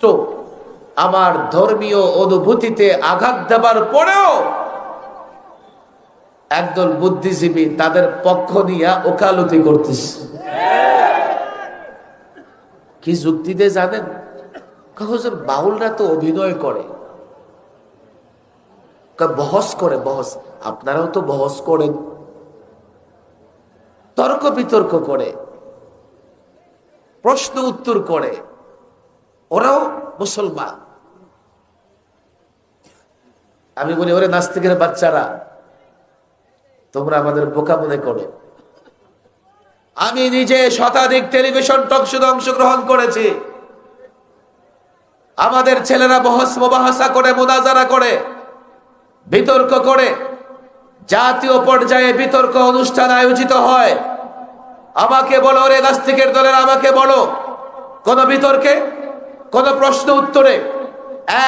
তো আমার ধর্মীয় অনুভূতিতে আঘাত দেবার পরেও একদল বুদ্ধিজীবী তাদের পক্ষ নিয়ে ওকালতি করতেছে। কি যুক্তিতে জানেন? হুজুর বাউলরা তো অভিনয় করে, বহস করে, বহস। আপনারাও তো বহস করেন, তর্ক বিতর্ক করে, প্রশ্ন উত্তর করে, ওরাও মুসলমান। আমি বলি, ওরে নাস্তিকের বাচ্চারা, তোমরা আমাদের বোকা মনে করো। আমি নিজে শতাধিক টেলিভিশন টক শোতে অংশগ্রহণ করেছি। আমাদের ছেলেরা বহস মুবাহাসা করে, মুনাজারা করে, বিতর্ক করে। জাতীয় পর্যায়ে বিতর্ক অনুষ্ঠান আয়োজিত হয়। আমাকে বলো, রে নাস্তিকের দলের, আমাকে বলো, কোন বিতর্কে, কোন প্রশ্ন উত্তরে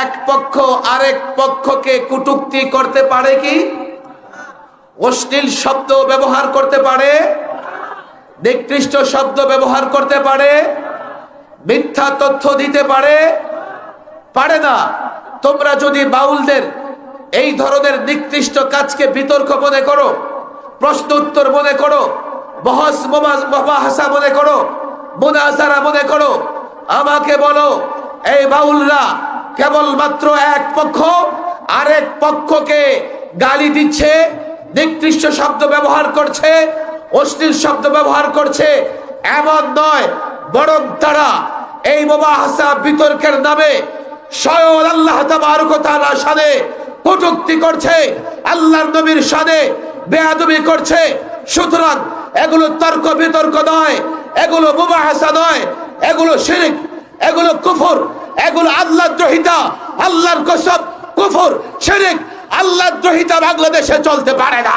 এক পক্ষ আরেক পক্ষকে কটূক্তি করতে পারে কি? অশ্লীল শব্দ ব্যবহার করতে পারে? নিকৃষ্ট শব্দ ব্যবহার করতে পারে? মিথ্যা তথ্য দিতে পারে? পারে না। তোমরা যদি বাউলদের এই ধরনের নিকৃষ্ট কাজকে বিতর্ক মনে করো, প্রশ্ন উত্তর মনে করো, বহস মুবাহাসা মনে করো, মুনাজারা মনে করো, আমাকে বলো, এই বাউলরা কেবলমাত্র এক পক্ষ আরেক পক্ষকে গালি দিচ্ছে, নিকৃষ্ট শব্দ ব্যবহার করছে, অশ্লীল শব্দ ব্যবহার করছে এমন নয়, বরং তারা এই মুবাহাসা বিতর্কের নামে স্বয়ং আল্লাহ তাবারক ওয়া তাআলার শানে কটূক্তি করছে, আল্লাহর নবীর শানে বেয়াদবি করছে। সুতরাং এগুলো তর্ক বিতর্ক নয়, এগুলো মুবাহাসা নয়, এগুলো শিরক, এগুলো কুফর, এগুলো আল্লাহদ্রোহিতা। আল্লাহর কসম, কুফর, শিরক, আল্লাহদ্রোহিতা বাংলাদেশে চলতে পারে না।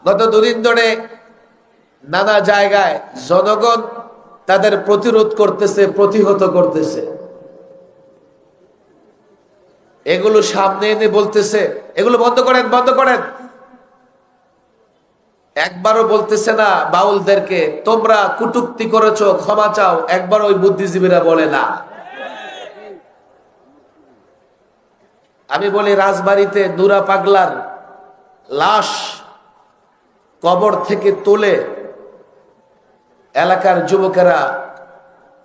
গত দুদিন ধরে নানা জায়গায় জনগণ তাদের প্রতিরোধ করতেছে, প্রতিহত করতেছে। এগুলো সামনে এনে বলতেছে, এগুলো বন্ধ করেন, বন্ধ করেন। একবারও বলতেছে না বাউলদেরকে তোমরা কটূক্তি করেছো, ক্ষমা চাও। একবার ওই বুদ্ধিজীবীরা বলে না। আমি বলি, রাজবাড়িতে নুরা পাগলার লাশ কবর থেকে তুলে এলাকার যুবকেরা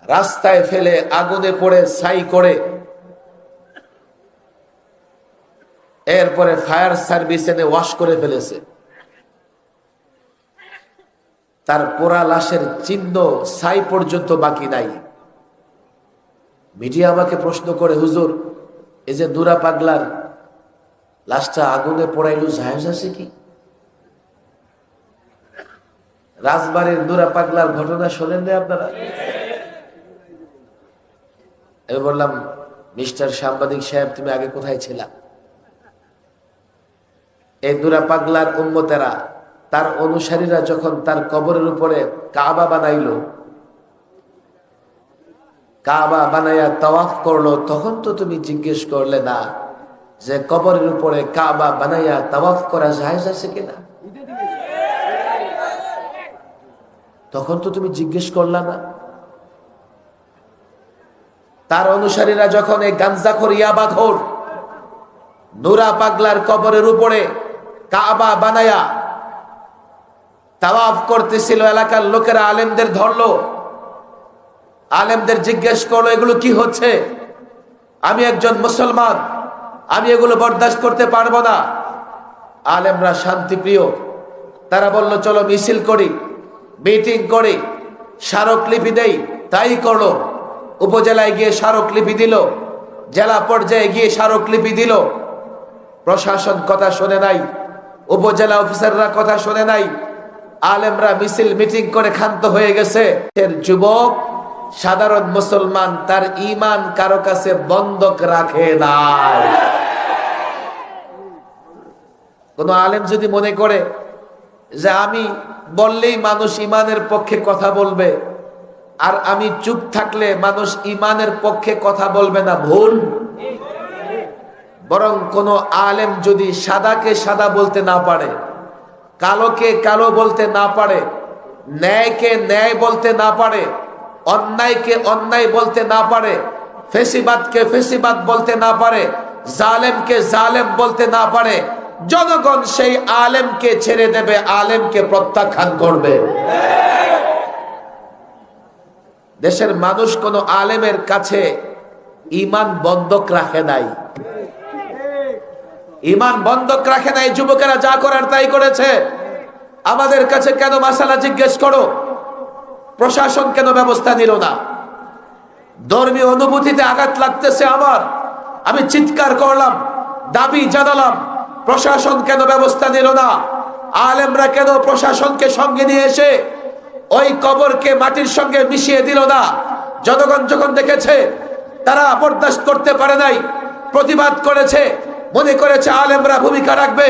রাস্তায় ফেলে আগুনে পড়ে ছাই করে, এরপরে ফায়ার সার্ভিস এনে ওয়াশ করে ফেলেছে। তার পোড়া লাশের চিহ্ন ছাই পর্যন্ত বাকি নাই। মিডিয়া আমাকে প্রশ্ন করে, হুজুর, এই যে নুরা পাগলার লাশটা আগুনে পোড়াইলো, জায়েজ আছে কি? রাজবাড়ির নুরা পাগলার ঘটনা শোনেন না আপনারা? আমি বললাম, মিস্টার সাংবাদিক সাহেব, তুমি আগে কোথায় ছিলা? এই নুরা পাগলার উম্মতেরা, তার অনুসারীরা যখন তার কবরের উপরে কাবা বানাইলো, কাবা বানাইয়া তাওয়াফ করলো, তখন তো তুমি জিজ্ঞেস করলে না যে কবরের উপরে কাবা বানাইয়া তাওয়াফ করা জায়েজ আছে কিনা? তখন তো তুমি জিজ্ঞেস করলা না। তার অনুসারীরা যখন এই গাঞ্জাখোর ইয়াবাখোর নুরা পাগলার কবরের উপরে কাবা বানায়া তাওয়াফ করতেছিল, এলাকার লোকেরা আলেমদের ধরলো, আলেমদের জিজ্ঞেস করলো, এগুলো কি হচ্ছে? আমি একজন মুসলমান, আমি এগুলো বরদাস্ত করতে পারবো না। আলেমরা শান্তিপ্রিয়, তারা বলল, চলো মিছিল করি, মিটিং করি, স্মারকলিপি দেই। তাই করলো। উপজেলায় গিয়ে স্মারকলিপি দিল, জেলা পর্যায়ে গিয়ে স্মারকলিপি দিল। প্রশাসন কথা শোনে নাই, উপজেলা অফিসাররা কথা শোনে নাই। আলেমরা মিছিল মিটিং করে ক্ষান্ত হয়ে গেছে। যুবক, সাধারণ মুসলমান, তার ঈমান কারো কাছে বন্ধক রাখে নাই। কোন আলেম যদি মনে করে যে আমি বললেই মানুষ ঈমানের পক্ষে কথা বলবে, আর আমি চুপ থাকলে মানুষ ইমানের পক্ষে কথা বলবে না, ভুল। বরং কোন আলেম যদি সাদাকে সাদা বলতে না পারে, কালোকে কালো বলতে না পারে, ন্যায়কে ন্যায় বলতে না পারে, অন্যায়কে অন্যায় বলতে না পারে, ফেসিবাদকে ফেসিবাদ বলতে না পারে, জালেমকে জালেম বলতে না পারে, জনগণ সেই আলেমকে ছেড়ে দেবে, আলেমকে প্রত্যাখ্যান করবে। দেশের মানুষ কোন আলেমের কাছে ঈমান বন্ধক রাখে নাই, ঈমান বন্ধক রাখে নাই। যুবকেরা যা করার তাই করেছে। আমাদের কাছে কেন মাসালা জিজ্ঞেস করো, প্রশাসন কেন ব্যবস্থা নিল না? ধর্মীয় অনুভূতিতে আঘাত লাগতেছে আমার, আমি চিৎকার করলাম, দাবি জানালাম, প্রশাসন কেন ব্যবস্থা নিল না? আলেমরা কেন প্রশাসনকে সঙ্গে নিয়ে এসে ওই কবরকে মাটির সঙ্গে মিশিয়ে দিল না? জনগণ যখন দেখেছে, তারা বরদাস্ত করতে পারে নাই, প্রতিবাদ করেছে, মনে করেছে আলেমরা ভূমিকা রাখবে,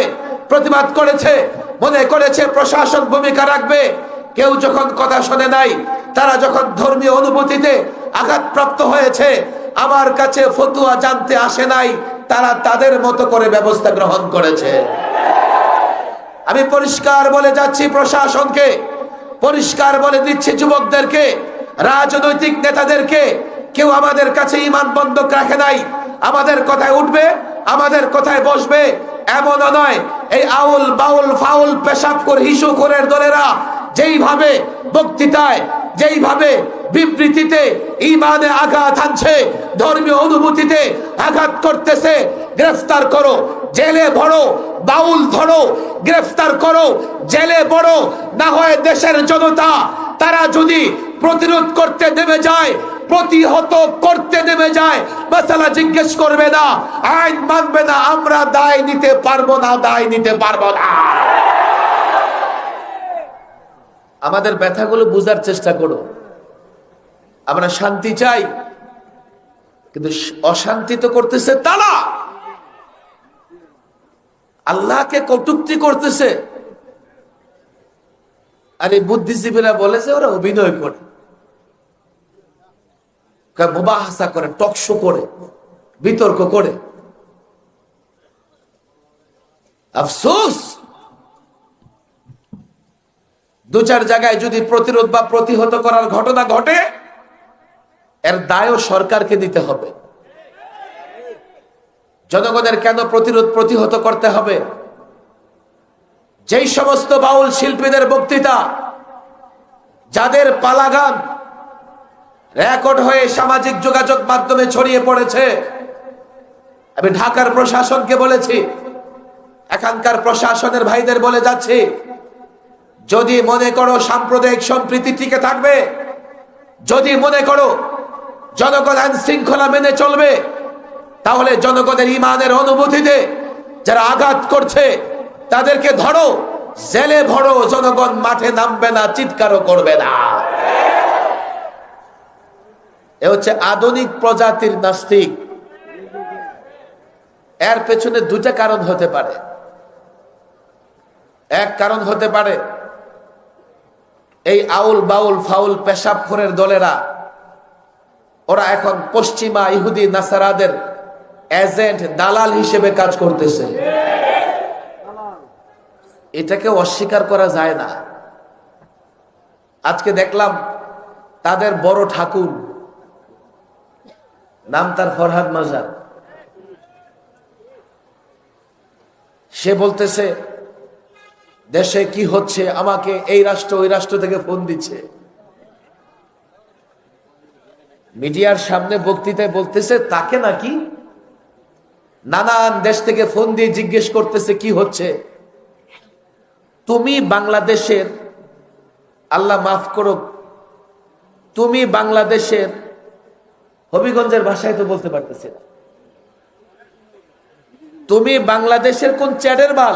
প্রতিবাদ করেছে, মনে করেছে প্রশাসন ভূমিকা রাখবে। কেউ যখন কথা শোনে নাই, তারা যখন ধর্মীয় অনুভূতিতে আঘাতপ্রাপ্ত হয়েছে, আমার কাছে ফতুয়া জানতে আসে নাই, তারা তাদের মতো করে ব্যবস্থা গ্রহণ করেছে। আমি পরিষ্কার বলে যাচ্ছি প্রশাসনকে, পরিষ্কার বলে দিচ্ছি যুবকদেরকে, রাজনৈতিক নেতাদেরকে, কেউ আমাদের কাছে ঈমান বন্ধক রাখে নাই। আমাদের কথায় উঠবে, আমাদের কথায় বসবে, এমনও নয়। এই আউল বাউল ফাউল পেশাব করে হিসু করে দলেরা যেইভাবে বক্তৃতায়, যেইভাবে বিবৃতিতে ঈমানে আঘাত আনছে, ধর্মীয় অনুভূতিতে আঘাত করতেছে, গ্রেফতার করো, জেলে ভরো, বাউল ধরো, গ্রেফতার করো, জেলে ভরো। না হয় দেশের জনতা তারা যদি প্রতিরোধ করতে নেমে যায়, প্রতিহত করতে নেমে যায়, মাসালা জিজ্ঞেস করবে না, আইন মানবে না, আমরা দায় নিতে পারবো না, দায় নিতে পারবো না। আমাদের ব্যথাগুলো বুঝার চেষ্টা করো। আমরা শান্তি চাই, কিন্তু অশান্তি তো করতেছে তারা, আল্লাহকে কটূক্তি করতেছে। আর এই বুদ্ধিজীবীরা বলেছে ওরা অভিনয় করে, মুবাহাসা করে, টকশো করে, বিতর্ক করে। আফসোস, দু চার জায়গায় যদি প্রতিরোধ বা প্রতিহত করার ঘটনা ঘটে, এর দায়ও সরকারকে দিতে হবে। জনগণের কেন প্রতিরোধ প্রতিহত করতে হবে? যেই সমস্ত বাউল শিল্পীদের বক্তৃতা, যাদের পালাগান রেকর্ড হয়ে সামাজিক যোগাযোগ মাধ্যমে ছড়িয়ে পড়েছে, আমি ঢাকার প্রশাসনকে বলেছি, এখানকার প্রশাসনের ভাইদের বলে যাচ্ছি, যদি মনে করো সাম্প্রদায়িক সম্প্রীতি টিকে থাকবে, যদি মনে করো জনগণ আইন শৃঙ্খলা মেনে চলবে, তাহলে জনগণের ঈমানের অনুভূতিতে যারা আঘাত করছে তাদেরকে ধরো, জেলে ভরো। জনগণ মাঠে নামবে না, চিৎকারও করবে না। এ হচ্ছে আধুনিক প্রজাতির নাস্তিক। এর পেছনে দুটা কারণ হতে পারে। এক কারণ হতে পারে, এই আউল বাউল ফাউল পেশাবখোরের দলেরা, ওরা এখন পশ্চিমা ইহুদি নাসারাদের এজেন্ট, দালাল হিসেবে কাজ করতেছে। এটাকে অস্বীকার করা যায় না। আজকে দেখলাম তাদের বড় ঠাকুর, নাম তার ফরহাদ মাজার, সে বলতেছে দেশে কি হচ্ছে, আমাকে এই রাষ্ট্র ওই রাষ্ট্র থেকে ফোন দিচ্ছে। মিডিয়ার সামনে বক্তৃতায় বলতেছে তাকে নাকি নানান দেশ থেকে ফোন দিয়ে জিজ্ঞেস করতেছে কি হচ্ছে। তুমি বাংলাদেশের, আল্লাহ মাফ করুক, তুমি বাংলাদেশের, হবিগঞ্জের ভাষায় তো বলতে পারতেছি না, তুমি বাংলাদেশের কোন চ্যাডের বাল?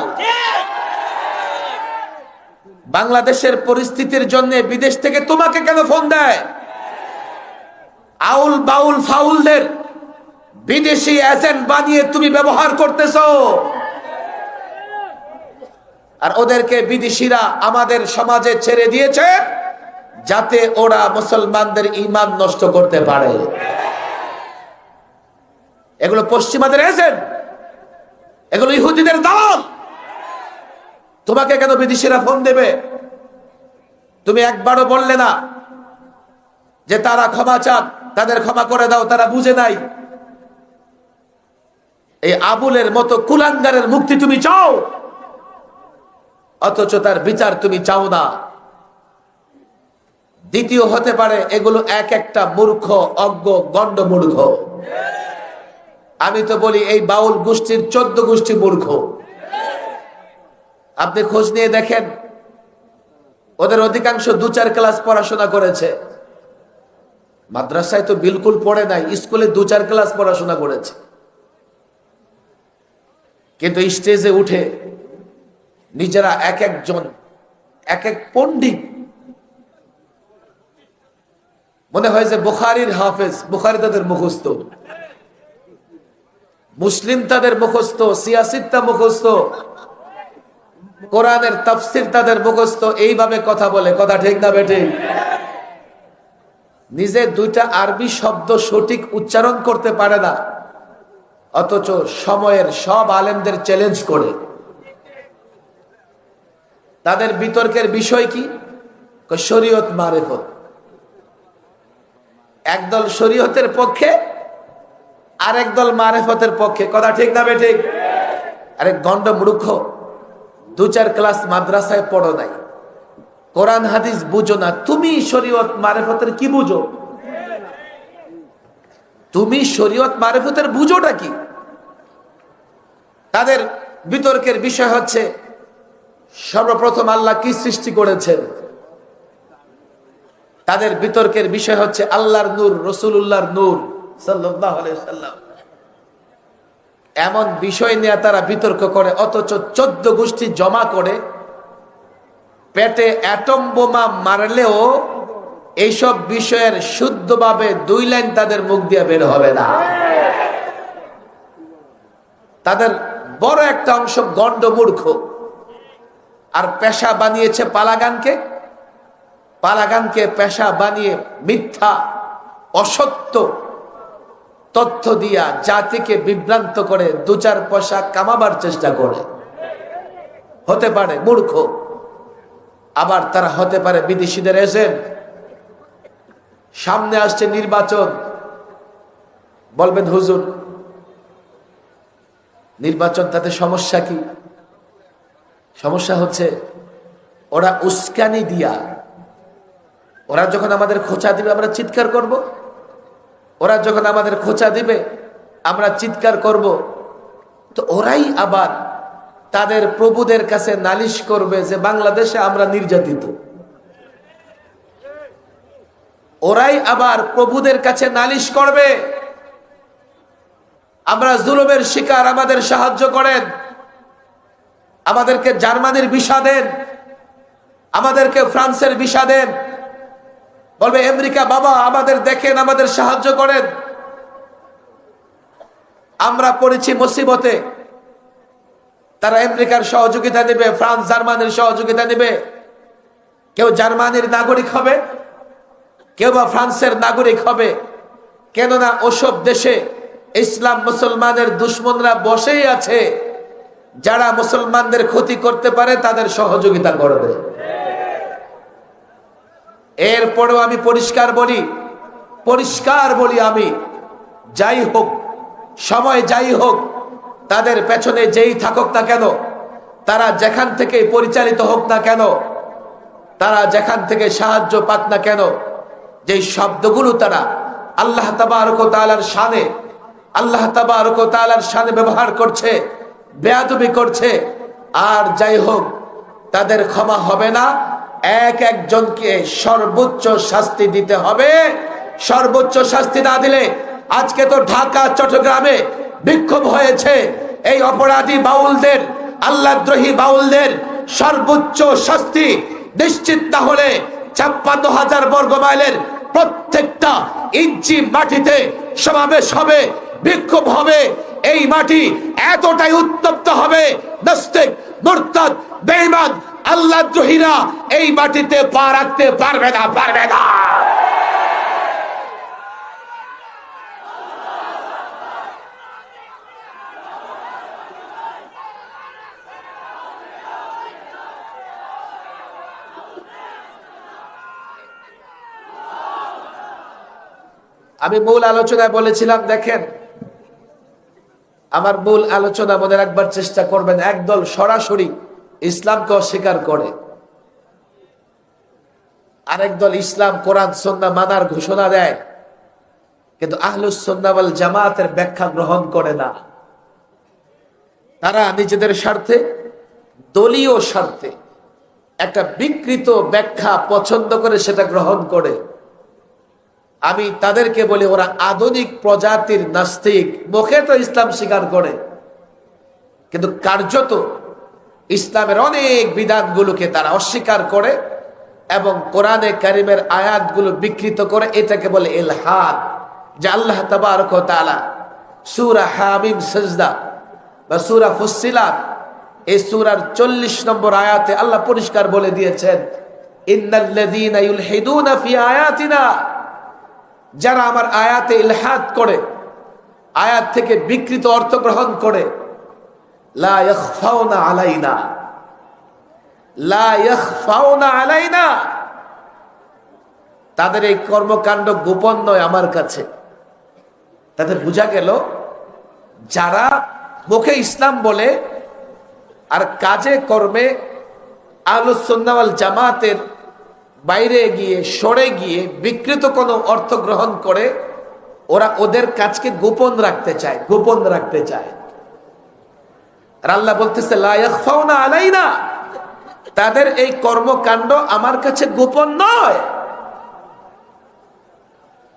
বাংলাদেশের পরিস্থিতির জন্য বিদেশ থেকে তোমাকে কেন ফোন দেয়? আউল বাউল ফাউলদের বিদেশি এজেন্ট বানিয়ে তুমি ব্যবহার করতেছো, আর ওদেরকে বিদেশিরা আমাদের সমাজে ছেড়ে দিয়েছে। যাতে ওরা মুসলমানদের ঈমান নষ্ট করতে পারে। এগুলো পশ্চিমাদের এজেন্ট, এগুলো ইহুদিদের দল। তোমাকে কেন বিদেশিরা ফোন দেবে? তুমি একবারও বললে না যে তারা ক্ষমা চান, তাদের ক্ষমা করে দাও, তারা বুঝে নাই। এই আবুলের মতো কুলাঙ্গারের মুক্তি তুমি চাও, অথচ তার বিচার তুমি চাও না। দ্বিতীয় হতে পারে এগুলো এক একটা মূর্খ, অজ্ঞ, গণ্ড মূর্খ। আমি তো বলি এই বাউল গোষ্ঠীর 14 গোষ্ঠী মূর্খ। আপনি খোঁজ নিয়ে দেখেন, ওদের অধিকাংশ 2-4 ক্লাস পড়াশোনা করেছে। মাদ্রাসায় তো বিলকুল পড়ে নাই, স্কুলে 2-4 ক্লাস পড়াশোনা করেছে। কিন্তু স্টেজে উঠে নিজেরা এক একজন এক এক পণ্ডিত, মনে হয় যে বুখারীর হাফেজ। বুখারী তাদের মুখস্থ, মুসলিম তাদের মুখস্থ, সিয়াসিত্তা মুখস্থ, কোরআনের তাফসীর তাদের মুখস্থ। এইভাবে কথা বলে, কথা ঠিক না বেঠিক? নিজে 2টা আরবি শব্দ সঠিক উচ্চারণ করতে পারে না, অথচ সময়ের সব আলেমদের চ্যালেঞ্জ করে। তাদের বিতর্কের বিষয় কি? শরীয়ত মারিফত। একদল শরীয়তের পক্ষে, আরেক দল মারিফতের পক্ষে। কথা ঠিক না বেঠিক? আরে গন্ড মূর্খ, 2-4 ক্লাস মাদ্রাসায় পড়ো নাই, কোরআন হাদিস বুঝো না, তুমি শরীয়ত মারিফতের কি বুঝো? তুমি শরীয়ত মারিফতের বুঝোটা কি? তাদের বিতর্কের বিষয় হচ্ছে সর্বপ্রথম আল্লাহ কি সৃষ্টি করেছেন। তাদের বিতর্কের বিষয় হচ্ছে আল্লাহর নূর, রাসূলুল্লাহর নূর সাল্লাল্লাহু আলাইহি ওয়াসাল্লাম। এমন বিষয় নিয়ে তারা বিতর্ক করে, অথচ 14 গোষ্ঠী জমা করে পেটে অ্যাটম বোমা মারলেও এইসব বিষয়ের শুদ্ধভাবে 2 লাইন তাদের মুখ দিয়ে বের হবে না। তাদের বড় একটা অংশ গণ্ড মূর্খ, আর পেশা বানিয়েছে পালাগানকে। পালাগানকে পেশা বানিয়ে মিথ্যা, অসত্য তথ্য দিয়া জাতিকে বিভ্রান্ত করে 2-4 পয়সা কামাবার চেষ্টা করে। হতে পারে মূর্খ, আবার তারা হতে পারে বিদেশিদের এজেন্ট। সামনে আসছে নির্বাচন, বলবেন হুজুর নির্বাচন, তাতে সমস্যা কি? সমস্যা হচ্ছে ওরা উস্কানি দিয়া, ওরা যখন আমাদের খোঁচা দিবে আমরা চিৎকার করব, ওরা যখন আমাদের খোঁচা দিবে আমরা চিৎকার করব, তো ওরাই আবার তাদের প্রভুদের কাছে নালিশ করবে যে বাংলাদেশে আমরা নির্যাতিত। ওরাই আবার প্রভুদের কাছে নালিশ করবে আমরা জুলুমের শিকার, আমাদের সাহায্য করেন, আমাদেরকে জার্মানির ভিসা দেন, আমাদেরকে ফ্রান্সের ভিসা দেন। বলবে আমেরিকা বাবা আমাদের দেখেন, আমাদের সাহায্য করেন। আমরা পড়েছি মুসিবতে, তারা আমেরিকার সহযোগিতা নেবে, ফ্রান্স জার্মানির সহযোগিতা নেবে। কেউ জার্মানির নাগরিক হবে, কেউ বা ফ্রান্সের নাগরিক হবে, কেননা ওসব দেশে ইসলাম মুসলমানের দুশ্মনরা বসেই আছে, যারা মুসলমানদের ক্ষতি করতে পারে তাদের সহযোগিতা করবে। এরপরেও আমি পরিষ্কার বলি আমি, যাই হোক সময়, যাই হোক তাদের পেছনে যেই থাকুক না কেন, তারা যেখান থেকে পরিচালিত হোক না কেন, তারা যেখান থেকে সাহায্য পাক না কেন, যেই শব্দগুলো তারা আল্লাহ তাবারক ওয়া তাআলার শানে, আল্লাহ তাবারক ওয়া তাআলার শানে ব্যবহার করছে, বেয়াদবি করছে, আর যাই হোক তাদের ক্ষমা হবে না। এক একজনকে সর্বোচ্চ শাস্তি দিতে হবে। সর্বোচ্চ শাস্তি না দিলে, আজকে তো ঢাকা চট্টগ্রামে বিক্ষোভ হয়েছে, এই অপরাধী বাউলদের, আল্লাহদ্রোহী বাউলদের সর্বোচ্চ শাস্তি নিশ্চিত না হলে ৫৬,০০০ বর্গ মাইলের প্রত্যেকটা ইঞ্চি মাটিতে সমাবেশ হবে, বিক্ষোভ হবে। এই মাটি এতটাই উত্তপ্ত হবে, নাস্তিক, মুরতাদ, বেঈমান আল্লাহ দ্রোহীরা এই মাটিতে পা রাখতে পারবে না, পারবে না। আমি মূল আলোচনায় বলেছিলাম, দেখেন আমার মূল আলোচনা মনে রাখবার চেষ্টা করবেন। একদল সরাসরি ইসলামকে অস্বীকার করে, আরেক দল ইসলাম কোরআন সুন্নাহ মানার ঘোষণা দেয়, কিন্তু আহলুস সুন্নাহ ওয়াল জামাতের ব্যাখ্যা গ্রহণ করে না। তারা নিজেদের স্বার্থে, দলীয় স্বার্থে একটা বিকৃত ব্যাখ্যা পছন্দ করে সেটা গ্রহণ করে। আমি তাদেরকে বলি, ওরা আধুনিক প্রজাতির নাস্তিক। মুখে তো ইসলাম স্বীকার করে, কিন্তু কার্যত ইসলামের অনেক বিধানগুলোকে তারা অস্বীকার করে এবং কোরআনে কারিমের আয়াতগুলো বিকৃত করে। এটাকে বলে ইলহাদ। যে আল্লাহ তাবারক ওয়া তাআলা সূরা হামিম সাজদা বা সূরা ফুসসিলাত, এই সূরার 40 নম্বর আয়াতে আল্লাহ পরিষ্কার বলে দিয়েছেন, ইন্নাল্লাযীনা ইউলহিদুনা ফি আয়াতিনা, যারা আমার আয়াতে ইলহাদ করে, আয়াত থেকে বিকৃত অর্থ গ্রহণ করে, লা ইয়াখফাউনা আলাইনা, লা ইয়াখফাউনা আলাইনা, তাদের এই কর্মকাণ্ড গোপন নয় আমার কাছে। তাতে বোঝা গেল যারা মুখে ইসলাম বলে আর কাজে কর্মে আহলুস সুন্নাহ ওয়াল জামাতের বাইরে গিয়ে, সরে গিয়ে বিকৃত কোনো অর্থ গ্রহণ করে, ওরা ওদের কাজকে গোপন রাখতে চায়, গোপন রাখতে চায়। আর আল্লাহ বলতেছে লা ইয়াখফাউনা আলাইনা, তাদের এই কর্মকাণ্ড আমার কাছে গোপন নয়।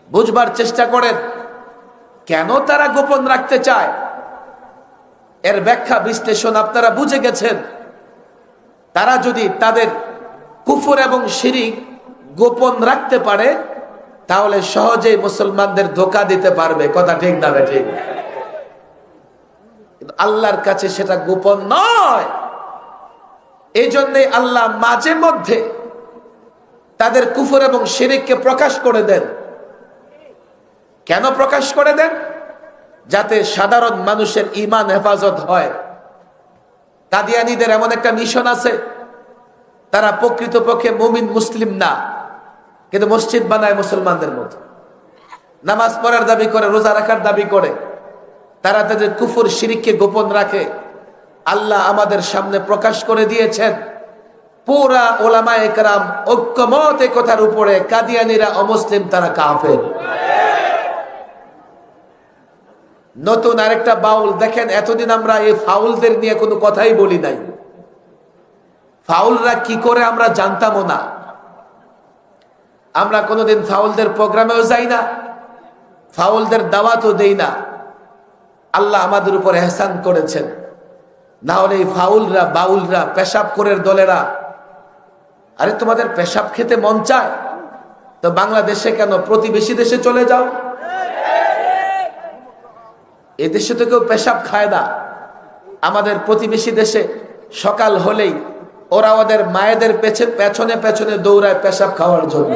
বুঝবার চেষ্টা করেন কেন তারা গোপন রাখতে চায়। এর ব্যাখ্যা বিশ্লেষণ আপনারা বুঝে গেছেন। তারা যদি তাদের কুফর এবং শিরিক গোপন রাখতে পারে, তাহলে সহজেই মুসলমানদের ধোঁকা দিতে পারবে। কথা ঠিক না ঠিক? কিন্তু আল্লাহর কাছে সেটা গোপন নয়। এই জন্যই আল্লাহ মাঝে মধ্যে তাদের কুফর এবং শিরিককে প্রকাশ করে দেন। কেন প্রকাশ করে দেন? যাতে সাধারণ মানুষের ঈমান হেফাজত হয়। কাদিয়ানীদের এমন একটা মিশন আছে, তারা প্রকৃতপক্ষে মুমিন মুসলিম না, কিন্তু মসজিদ বানায় মুসলমানদের মতো, নামাজ পড়ার দাবি করে, রোজা রাখার দাবি করে। তারা তাদের কুফর শিরিককে গোপন রাখে। আল্লাহ আমাদের সামনে প্রকাশ করে দিয়েছেন, পুরা ওলামায়ে কেরাম ঐক্যমত এই কথার উপরে, কাদিয়ানীরা অমুসলিম, তারা কাফের। নতুন আরেকটা বাউল দেখেন, এতদিন আমরা এই ফাউলদের নিয়ে কোনো কথাই বলি নাই। ফাউলরা কি করে আমরা জানতামও না। আমরা কোনোদিন ফাউলদের প্রোগ্রামেও যাই না, ফাউলদের দাওয়াতও দেই না। আল্লাহ আমাদের উপর এহসান করেছেন। না হলে এই ফাউলরা, বাউলরা, পেশাব করের দলেরা, আরে তোমাদের পেশাব খেতে মন চায় তো বাংলাদেশে কেন, প্রতিবেশী দেশে চলে যাও। এদেশে তো কেউ পেশাব খায় না। আমাদের প্রতিবেশী দেশে সকাল হলেই ওরা ওদের মায়েদের পেছনে পেছনে দৌড়ায় পেশাব খাওয়ার জন্য।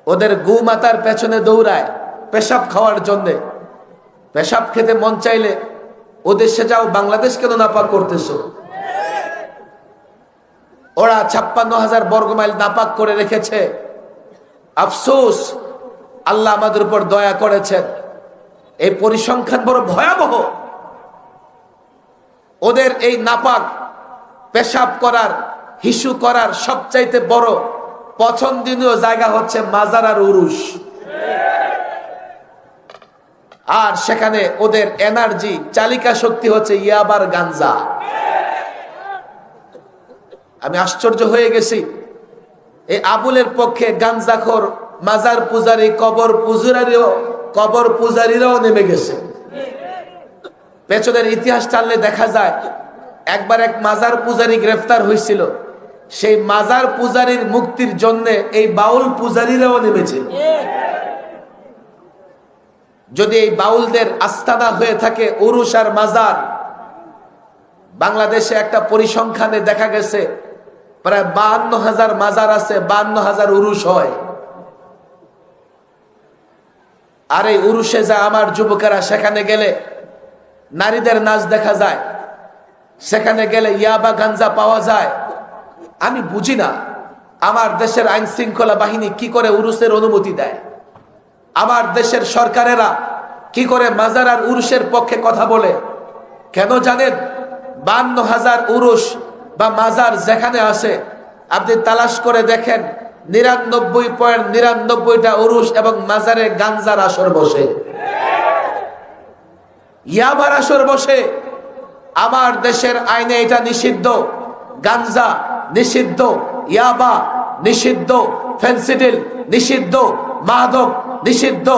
ওদের গু মাতার পেছনে দৌড়ায় পেশাব খাওয়ার জন্য। পেশাব খেতে মন চাইলে ও দেশে যাও, বাংলাদেশ কেন নাপাক করতেছো? ওরা 56,000 বর্গমাইল নাপাক করে রেখেছে। আফসোস, আল্লাহ আমাদের উপর দয়া করেছেন। এই পরিসংখ্যান বড় ভয়াবহ। ওদের এই নাপাক পেশাব করার, হিসু করার সবচাইতে বড় পছন্দনীয় জায়গা হচ্ছে মাজার আর উরুস। আর সেখানে ওদের এনার্জি, চালিকা শক্তি হচ্ছে ইয়াবার গাঞ্জা। আমি আশ্চর্য হয়ে গেছি, এই আবুলের পক্ষে গাঞ্জাখোর, মাজার পূজারী, কবর পূজারীরাও নেমে গেছে। পেছনের ইতিহাস টানলে দেখা যায়, একবার এক মাজার পূজারী গ্রেফতার হয়েছিল। সেই মাজার পূজারীর মুক্তির জন্য এই বাউল পূজারীরাও নেমেছে। যদি এই বাউলদের আস্তানা হয়ে থাকে উরুস আর মাজার, বাংলাদেশে একটা পরিসংখ্যানে দেখা গেছে প্রায় 52,000 মাজার আছে, 52,000 উরুস হয়। আর এই উরুসে যা আমার যুবকেরা সেখানে গেলে নারীদের নাচ দেখা যায়, সেখানে গেলে ইয়াবা গাঞ্জা পাওয়া যায়। আমি বুঝি না আমার দেশের আইন শৃঙ্খলা বাহিনী কি করে উরুসের অনুমতি দেয়, আমার দেশের সরকারেরা কি করে মাজার আর উরুসের পক্ষে কথা বলে। কেন জানেন? 52,000 উরুস বা মাজার যেখানে আছে আপনি তালাশ করে দেখেন 99.99টা উরুস এবং মাজারে গাঞ্জার আসর বসে, ইয়াবার আসর বসে। আমার দেশের আইনে এটা নিষিদ্ধ, গাঞ্জা নিষিদ্ধ, ইয়াবা নিষিদ্ধ, ফেন্সিডিল নিষিদ্ধ, মাদক নিষিদ্ধ।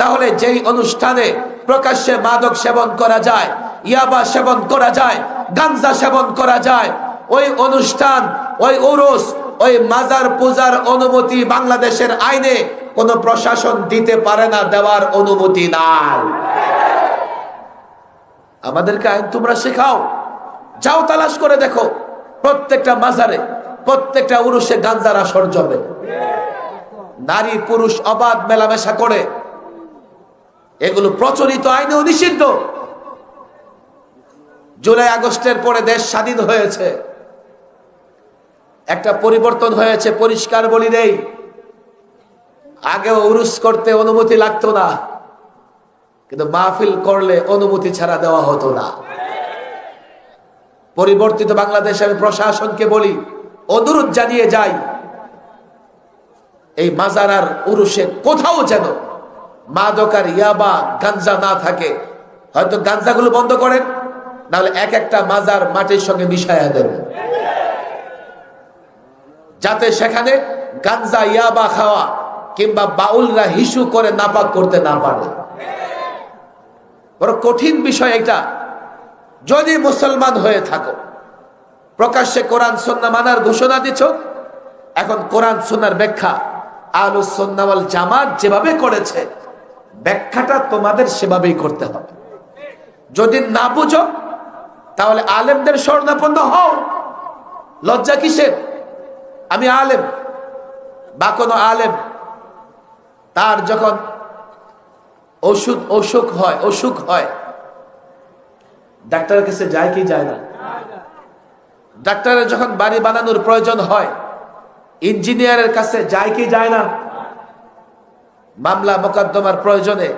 তাহলে যেই অনুষ্ঠানে প্রকাশ্যে মাদক সেবন করা যায়, ইয়াবা সেবন করা যায়, গাঞ্জা সেবন করা যায়, ওই অনুষ্ঠান, ওই উরুস, ওই মাজার পূজার অনুমতি বাংলাদেশের আইনে কোন প্রশাসন দিতে পারে না, দেওয়ার অনুমতি নাই। আমাদেরকে আইন তোমরা শেখাও, যাও তালাশ করে দেখো প্রত্যেকটা মাজারে, প্রত্যেকটা উরুসে গাঞ্জার আসর জমে, নারী পুরুষ অবাধ মেলামেশা করে। এগুলো প্রচলিত আইনেও নিষিদ্ধ। জুলাই আগস্টের পরে দেশ স্বাধীন হয়েছে, একটা পরিবর্তন হয়েছে। পরিষ্কার বলি দেই, আগেও উরুস করতে অনুমতি লাগতো না, কিন্তু মাহফিল করলে অনুমতি ছাড়া দেওয়া হতো না। পরিবর্তিত বাংলাদেশের প্রশাসনকে বলি, অনুরোধ জানিয়ে যাই, এই মাজার আর উরুসে কোথাও যেন মাদক আর ইয়াবা গাঞ্জা না থাকে। হয়তো গাঞ্জাগুলো বন্ধ করেন, নাহলে এক একটা মাজার মাটির সঙ্গে মিশাইয়া দেন, যাতে সেখানে গাঞ্জা ইয়াবা খাওয়া কিংবা বাউলরা হিসু করে নাপাক করতে না পারে। বড় কঠিন বিষয় এটা। যদি মুসলমান হয়ে থাকো, প্রকাশ্যে কোরআন সুন্নাহ মানার ঘোষণা দিচ্ছ, এখন কোরআন সুন্নাহর ব্যাখ্যা আহলুস সুন্নাহ ওয়াল জামাত যেভাবে করেছে, ব্যাখ্যাটা তোমাদের সেভাবেই করতে হবে। যদি না বুঝো তাহলে আলেমদের শরণাপন্ন হও, লজ্জা কিসের? আমি আলেম বা কোনো আলেম তার যখন অসুখ হয় ডাক্তারের কাছে যায় কি যায় না? ডাক্তারের যখন বাড়ি বানানোর প্রয়োজন হয় ইঞ্জিনিয়ারের কাছে যায় কি যায় না? মামলা মোকদ্দমার প্রয়োজনে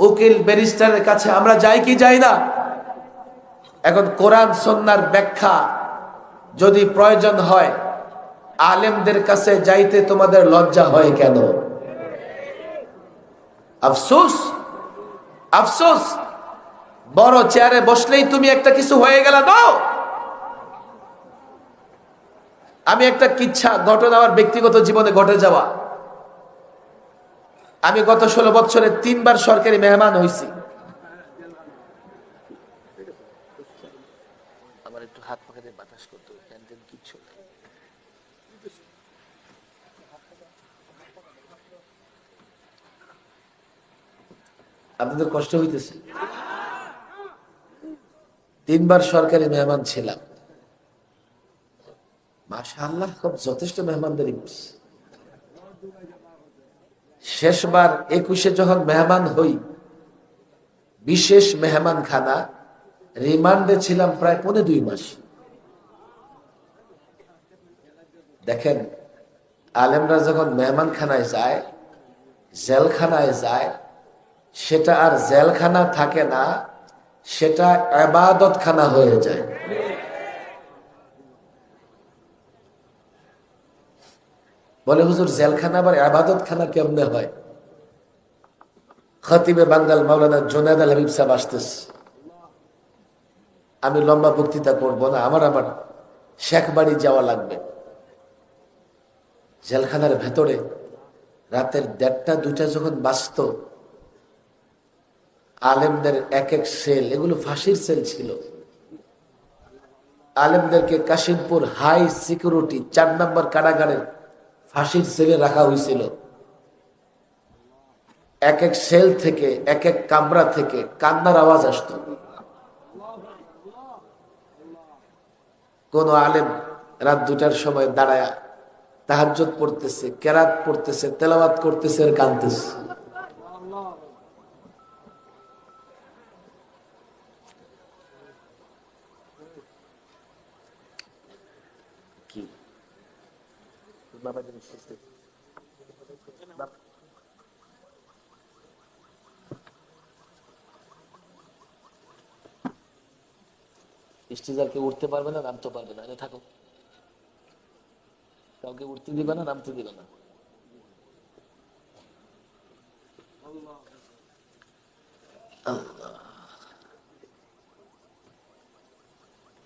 উকিল ব্যারিস্টারের কাছে আমরা যাই কি যাই না? এখন কোরআন সুন্নাহর ব্যাখ্যা যদি প্রয়োজন হয়, আলেমদের কাছে যাইতে তোমাদের লজ্জা হয় কেন? আফসোস, আফসোস। বড় চেয়ারে বসলেই তুমি একটা কিছু হয়ে গেল। আমি একটা কিচ্ছা ঘটনা আমার ব্যক্তিগত জীবনে ঘটে যাওয়া। আমি গত 16 বছরে 3 বার সরকারি মেহমান হয়েছি। আমার একটু হাত পাখাতে বাতাস করতে কিচ্ছু নেই। আপনাদের কষ্ট হইতেছে? 3 বার সরকারি মেহমান ছিলাম। মাশাআল্লাহ, খুব যথেষ্ট মেহমানদারি করছি। শেষবার 21-এ যখন মেহমান হই, বিশেষ মেহমান খানা, রিমান্ডে ছিলাম প্রায় 2.5 মাস। দেখেন, আলেমরা যখন মেহমান খানায় যায়, জেলখানায় যায়, সেটা আর জেলখানা থাকে না, সেটা ইবাদত খানা হয়ে যায়। বলে হুজুর, জেলখানা আবার ইবাদত খানা কেমনে হয়? খতিবে বাঙ্গাল মাওলানা জুনায়েদ আল হাবিব সাহেব আসতেছে। আমি লম্বা বক্তৃতা করব না, আমার শেখ বাড়ি যাওয়া লাগবে। জেলখানার ভেতরে রাতের 1:30-2টা যখন বাজত, আলেমদের এক এক সেল, এগুলো ফাঁসির সেল ছিল। আলেমদেরকে কাশিমপুর হাই সিকিউরিটি 4 নম্বর কারাগারে ফাঁসির সেলে রাখা হয়েছিল। এক এক সেল থেকে, এক এক কামরা থেকে কান্নার আওয়াজ আসত। কোন আলেম রাত 2টার সময় দাঁড়ায়া তাহাজ্জুদ পড়তেছে, কেরাত পড়তেছে, তেলাওয়াত করতেছে আর কাঁদতেছে। কি স্টেজার কেউ উঠতে পারবে না, নামতে পারবে না, এটা থাকো। কাউকে উঠতে দিবে না, নামতে দিবে না।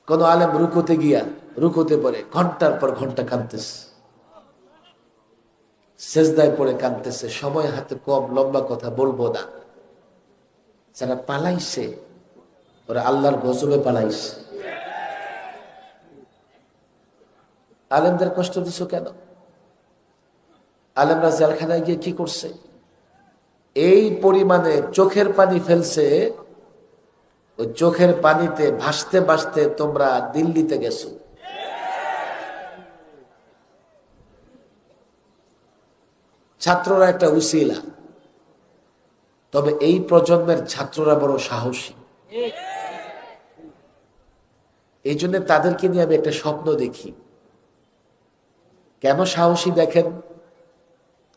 কোন আলেম রুকুতে গিয়া রুকুতে পড়ে ঘন্টার পর ঘন্টা কাঁদতেছে, সেজদায় পড়ে কাঁদতেছে। সময় হাতে কম, লম্বা কথা বলবো না। যারা পালাইছে ওরা আল্লাহর গজবে পালাইছে। আলেমদের কষ্ট দিছো কেন? আলেমরা জেলখানায় গিয়ে কি করছে? এই পরিমাণে চোখের পানি ফেলছে, ওই চোখের পানিতে ভাসতে ভাসতে তোমরা দিল্লিতে গেছো। ছাত্ররা একটা উসিলা, তবে এই প্রজন্মের ছাত্ররা বড় সাহসী। এই জন্য তাদেরকে নিয়ে আমি একটা স্বপ্ন দেখি। কেন সাহসী দেখেন?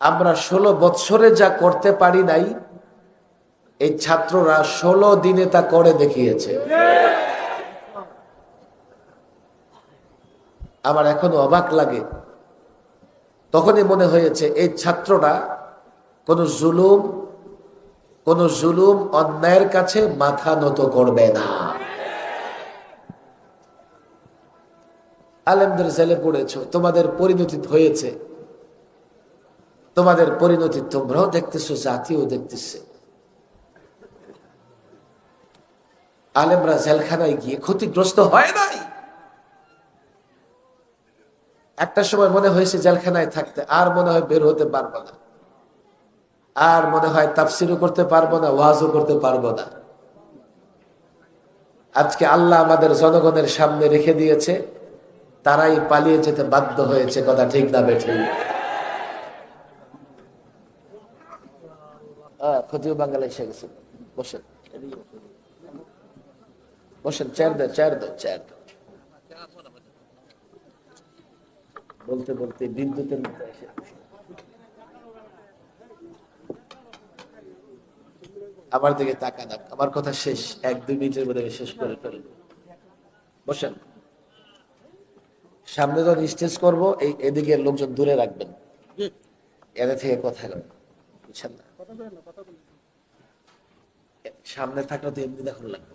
আমরা 16 বৎসরে যা করতে পারি নাই, এই ছাত্ররা 16 দিনে তা করে দেখিয়েছে। আমার এখনো অবাক লাগে। তখনই মনে হয়েছে এই ছাত্ররা কোন জুলুম অন্যায়ের কাছে মাথা নত করবে না। আলেমদের জেলে পড়েছ, তোমাদের পরিণতি হয়েছে, তোমাদের পরিণতি তোমরাও দেখতেছো, জাতিও দেখতেছে। আলেমরা জেলখানায় গিয়ে ক্ষতিগ্রস্ত হয় নাই। একটা সময় মনে হয়েছে জেলখানায় থাকতে আর মনে হয় বের হতে পারবো না, আর মনে হয় তাফসিরও করতে পারবো না, ওয়াজও করতে পারবো না। আজকে আল্লাহ আমাদের জনগণের সামনে রেখে দিয়েছে, তারাই পালিয়ে যেতে বাধ্য হয়েছে। কথা ঠিক না বেঠিক? ক্ষতিও বাঙালি এসে গেছে। বসেন বসেন, চেয়ার দাও, চেয়ার দাও, চেয়ার দাও। বলতে বলতে বিদ্যুতের মধ্যে এসে আমার দিকে তাকান। আমার কথা শেষ, 1-2 মিনিটের মধ্যে শেষ করে ফেলব। বসেন। সামনে যখন স্টেজ করবো, এদিকে লোকজন দূরে রাখবেন, এদের থেকে কথা বলবেন, বুঝছেন না? সামনে থাকলে তো এমনি দেখুন লাগবে,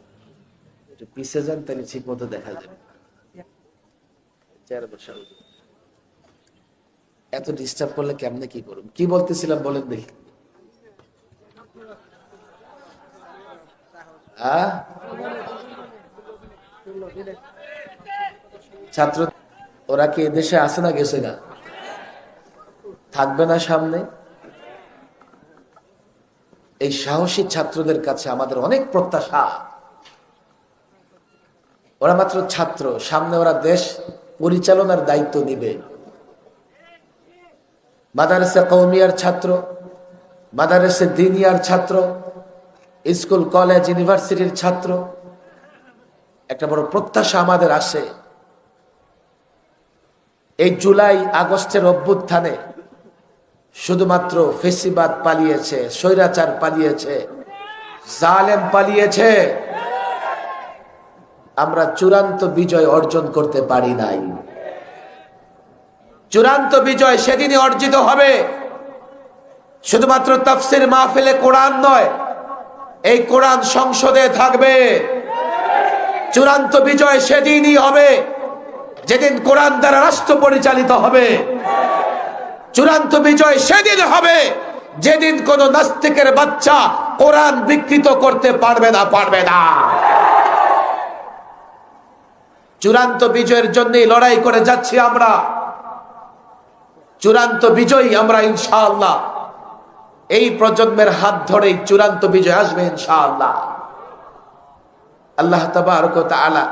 একটু পিছিয়ে যান, তাহলে ঠিক মতো দেখা যাবে। চেয়ারে বসা। এত ডিস্টার্ব করলে কেমনে কি করুন? কি বলতেছিলাম বলেন দেখি। ছাত্র ওরা কি এদেশে আসে না গেছে না? থাকবে না সামনে? এই সাহসী ছাত্রদের কাছে আমাদের অনেক প্রত্যাশা। ওরা মাত্র ছাত্র, সামনে ওরা দেশ পরিচালনার দায়িত্ব নিবে। মাদারসে কওমিয়ার ছাত্র, মাদারসে দিনিয়ার ছাত্র, স্কুল কলেজ ইউনিভার্সিটির ছাত্র। একটা বড় প্রত্যাশা আমাদের আসে। এই জুলাই আগস্টের অভ্যুত্থানে শুধুমাত্র ফেসিবাদ পালিয়েছে, স্বৈরাচার পালিয়েছে, জালেম পালিয়েছে। আমরা চূড়ান্ত বিজয় অর্জন করতে পারি নাই। চূড়ান্ত বিজয় সেদিনই অর্জিত হবে। শুধুমাত্র তাফসীর মাহফিলে কোরআন নয়, এই কোরআন সংসদে থাকবে। চূড়ান্ত বিজয় সেদিনই হবে যেদিন কোরআন দ্বারা রাষ্ট্র পরিচালিত হবে। চূড়ান্ত বিজয় সেদিন হবে যেদিন কোন নাস্তিকের বাচ্চা কোরআন বিকৃত করতে পারবে না। চূড়ান্ত বিজয়ের জন্যই লড়াই করে যাচ্ছি আমরা। চূড়ান্ত বিজয়ী আমরা ইনশাআল্লাহ। এই প্রজন্মের হাত ধরেই চূড়ান্ত বিজয় আসবে ইনশাআল্লাহ। আল্লাহ তাবারক ওয়া তাআলা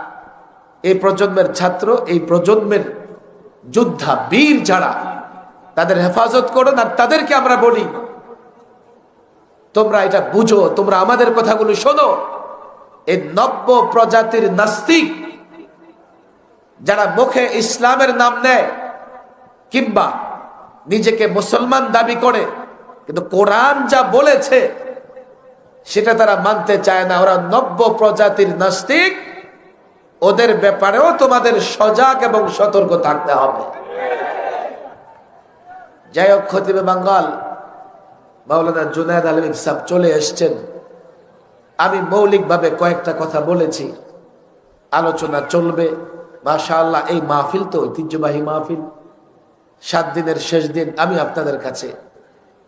এই প্রজন্মের ছাত্র, এই প্রজন্মের যোদ্ধা বীর যারা, তাদের হেফাজত করুন। আর তাদেরকে আমরা বলি, তোমরা এটা বুঝো, তোমরা আমাদের কথাগুলো শোনো। এই নব্য প্রজাতির নাস্তিক যারা মুখে ইসলামের নাম নেয় কিংবা নিজেকে মুসলমান দাবি করে, কিন্তু কোরআন যা বলেছে সেটা তারা মানতে চায় না, ওরা নব্য প্রজাতির নাস্তিক। ওদের ব্যাপারেও তোমাদের সজাগ এবং সতর্ক থাকতে হবে। যাই হোক, খতিবে বাঙ্গাল মাওলানা জুনায়েদ আলম সাহেব চলে এসছেন। আমি মৌলিকভাবে কয়েকটা কথা বলেছি, আলোচনা চলবে মাশাআল্লাহ। এই মাহফিল তো ঐতিহ্যবাহী মাহফিল, 7 দিনের শেষ দিন। আমি আপনাদের কাছে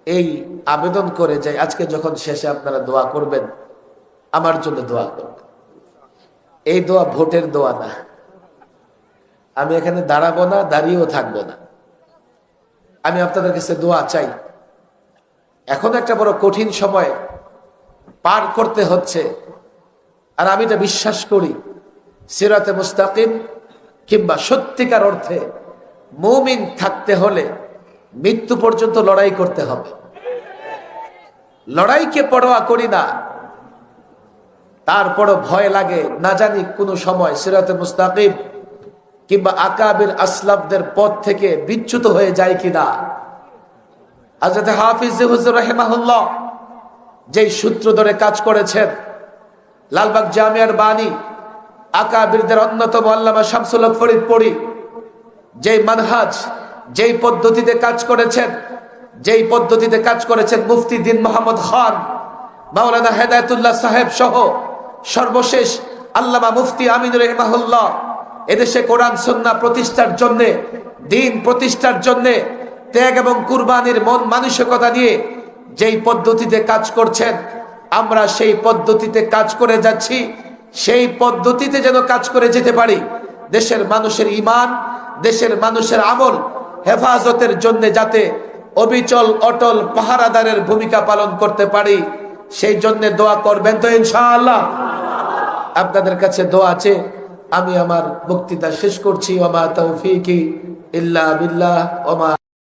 এই আবেদন করে যাই, আজকে যখন শেষে আপনারা দোয়া করবেন, আমার জন্য দোয়া করবেন। এই দোয়া ভোটের দোয়া না, আমি এখানে দাঁড়াবো না, দাঁড়িয়েও থাকবো না। আমি আপনাদের কাছে দোয়া চাই। এখন একটা বড় কঠিন সময় পার করতে হচ্ছে, আর আমি এটা বিশ্বাস করি, সিরাতে মুস্তাকিম কিংবা সত্যিকার অর্থে মুমিন থাকতে হলে মৃত্যু পর্যন্ত লড়াই করতে হবে। লড়াইকে পরোয়া করি না, তারপরও ভয় লাগে, না জানি কোন সময় সিরাতে মুস্তাকিম কিংবা আকাবির আসলাফদের পথ থেকে বিচ্যুত হয়ে যায় কিনা। হযরত হাফিজ হুজুর রাহিমাহুল্লাহ যেই সূত্র ধরে কাজ করেছেন, লালবাগ জামিয়ার বাণী, আকাবিরদের অন্যতম আল্লামা শামসুল হক ফরিদপুরী যেই মানহাজ, যেই পদ্ধতিতে কাজ করেছেন, যেই পদ্ধতিতে কাজ করেছেন মুফতি দ্বীন মোহাম্মদ খান, মাওলানা হেদায়েতুল্লাহ সাহেব সহ সর্বশেষ আল্লামা মুফতি আমিন রাহিমাহুল্লাহ, এদেশে কোরআন সুন্নাহ প্রতিষ্ঠার জন্য, দ্বীন প্রতিষ্ঠার জন্য ত্যাগ এবং কুরবানির মন মানসিকতা নিয়ে যেই পদ্ধতিতে কাজ করছেন, আমরা সেই পদ্ধতিতে কাজ করে যাচ্ছি। সেই পদ্ধতিতে যেন কাজ করে যেতে পারি, দেশের মানুষের ঈমান, দেশের মানুষের আমল হেফাজতের জন্য যাতে অবিচল অটল পাহারাদারের ভূমিকা পালন করতে পারি, সেই জন্য দোয়া করবেন তো ইনশাআল্লাহ। আপনাদের কাছে দোয়া আছে। আমি আমার বক্তৃতা শেষ করছি। ওয়া মা তাওফীকি ইল্লা বিল্লাহ ওয়া মা